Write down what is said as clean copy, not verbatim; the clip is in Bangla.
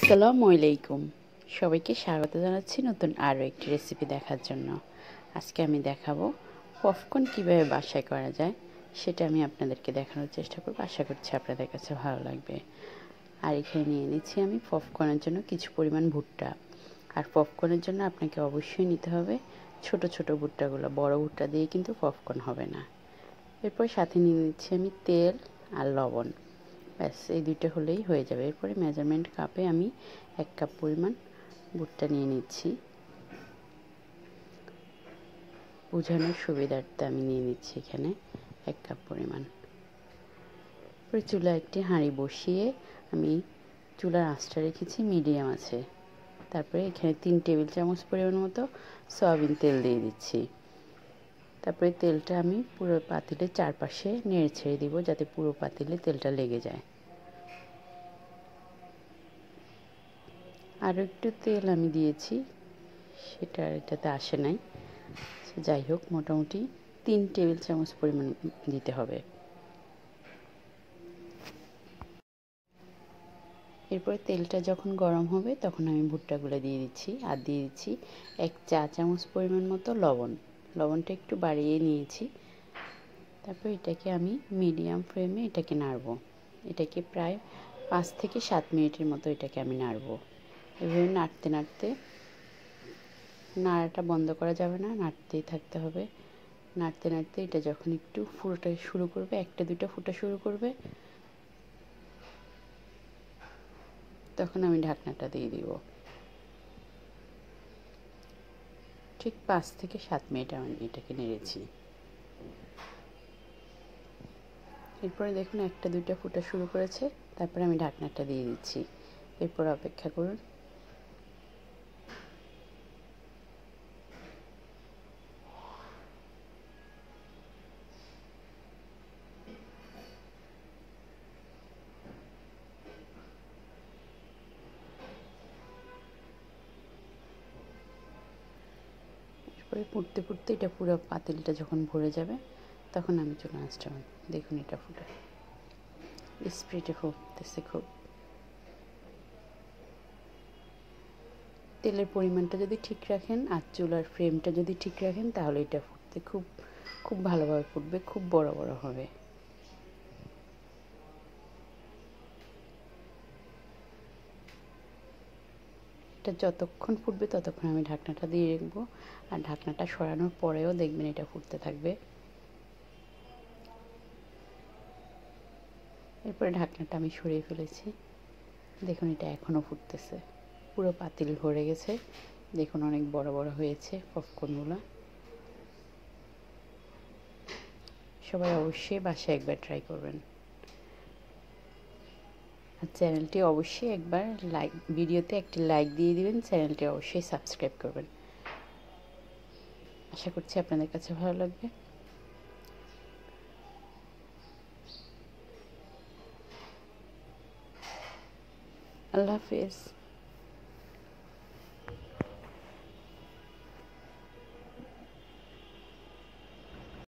আসসালামু আলাইকুম। সবাইকে স্বাগত জানাচ্ছি নতুন আরও একটি রেসিপি দেখার জন্য। আজকে আমি দেখাবো পপকর্ন কীভাবে বাসায় করা যায়, সেটা আমি আপনাদেরকে দেখানোর চেষ্টা করব। আশা করছি আপনাদের কাছে ভালো লাগবে। আর এখানে নিয়ে নিচ্ছি আমি পপকর্নের জন্য কিছু পরিমাণ ভুট্টা। আর পপকর্নের জন্য আপনাকে অবশ্যই নিতে হবে ছোট ছোট ভুট্টাগুলো, বড় ভুট্টা দিয়ে কিন্তু পপকর্ন হবে না। এরপর সাথে নিয়ে নিচ্ছি আমি তেল আর লবণ। ব্যাস এই দুইটা হলেই হয়ে যাবে। এরপরে মেজারমেন্ট কাপে আমি 1 কাপ পরিমাণ ভুট্টা নিয়ে নিচ্ছি। বোঝানোর সুবিধার্থে আমি নিয়ে নিচ্ছি এখানে 1 কাপ পরিমাণ। এরপরে চুলায় একটি হাঁড়ি বসিয়ে আমি চুলার আঁচটা রেখেছি মিডিয়াম আছে। তারপরে এখানে 3 টেবিল চামচ পরিমাণ মতো সয়াবিন তেল দিয়ে দিচ্ছি। তারপরে তেলটা আমি পুরো পাতিলের চারপাশে নেড়ে ছেড়ে দিব, যাতে পুরো পাতিলে তেলটা লেগে যায়। আরও একটু তেল আমি দিয়েছি, সেটা এটাতে আসে নাই। যাই হোক, মোটামুটি 3 টেবিল চামচ পরিমাণ দিতে হবে। এরপরে তেলটা যখন গরম হবে তখন আমি ভুট্টাগুলো দিয়ে দিচ্ছি, আর দিয়ে দিচ্ছি 1 চা চামচ পরিমাণ মতো লবণ। লবণটা একটু বাড়িয়ে নিয়েছি। তারপর এটাকে আমি মিডিয়াম ফ্লেমে এটাকে নাড়ব। এটাকে প্রায় 5 থেকে 7 মিনিটের মতো এটাকে আমি নাড়ব। এভাবে নাড়তে নাড়তে, নাড়াটা বন্ধ করা যাবে না, নাড়তেই থাকতে হবে। নাড়তে নাড়তে এটা যখন একটু ফুটা শুরু করবে, 1-2টা ফুটা শুরু করবে, তখন আমি ঢাকনাটা দিয়ে দিব। ঠিক 5 থেকে 7 মিনিট আমি এটাকে নেড়েছি। এরপরে দেখুন 1-2টা ফুটা শুরু করেছে। তারপরে আমি ঢাকনাটা দিয়ে দিচ্ছি। এরপর অপেক্ষা করুন। এরপরে ফুটতে ফুটতে এটা পুরো পাতিলটা যখন ভরে যাবে, তখন আমি চলে আসলাম। দেখুন এটা ফুটে স্প্রেটে ফুটতেছে খুব। তেলের পরিমাণটা যদি ঠিক রাখেন আর চুলার ফ্লেমটা যদি ঠিক রাখেন, তাহলে এটা ফুটতে খুব খুব ভালোভাবে ফুটবে, খুব বড় বড় হবে। এটা যতক্ষণ ফুটবে ততক্ষণ আমি ঢাকনাটা দিয়ে রাখবো। আর ঢাকনাটা সরানোর পরেও দেখবেন এটা ফুটতে থাকবে। এরপরে ঢাকনাটা আমি সরিয়ে ফেলেছি। দেখুন এটা এখনও ফুটতেছে, পুরো পাতিল ভরে গেছে। দেখুন অনেক বড় বড় হয়েছে পপকর্নগুলো। সবাই অবশ্যই বাসায় একবার ট্রাই করবেন। আর চ্যানেলটি অবশ্যই একবার ভিডিওতে একটি লাইক দিয়ে দিবেন। চ্যানেলটি অবশ্যই সাবস্ক্রাইব করবেন। আশা করছি আপনাদের কাছে ভালো লাগবে। আল্লাহ হাফেজ।